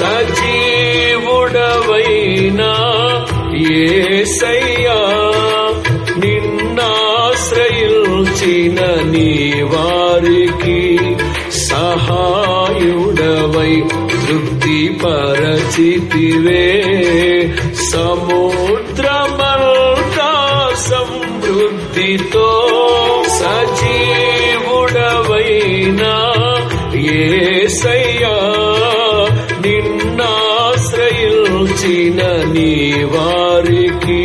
సజీవుడవైనా యేసయ్యా నిన్నాశ్రయించిన నీ వారికి సహాయుడవై తృప్తిపరచితివే సముద్రమంతా సమృద్ధితో సజీవుడవైనా యేసయ్యా నిన్నాశ్రయించిన నీ వారికి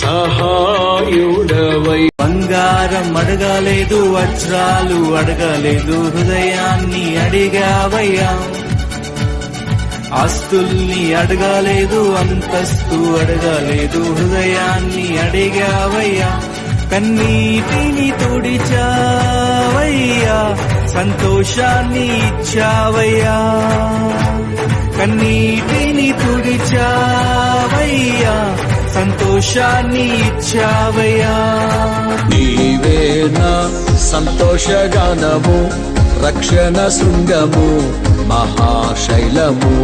సహాయుడవై బంగారం అడగలేదు, వజ్రాలు అడగలేదు, హృదయాన్ని అడిగావయ్యా. ఆస్తుల్ని అడగలేదు, అంతస్తు అడగలేదు, హృదయాన్ని అడిగావయ్యా. కన్నీటిని తుడిచావయ్యా, సంతోషాన్ని ఇచ్చావయ్యా. కన్నీటిని తుడిచావయ్యా, సంతోషాన్ని ఇచ్చావయ్యా. నీవే నా సంతోషగానము, రక్షణ శృంగము, మహాశైలము,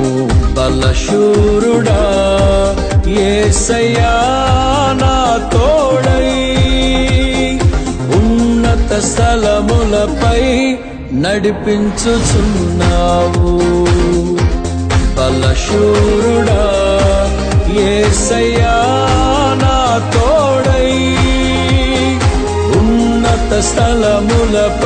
బలశూరుడా యేసయ్యా నా తోడై ఉన్నత స్థలములపై నడిపించుచున్నావు. బలశూరుడా యేసయ్యా నా తోడై ఉన్నత స్థలములపై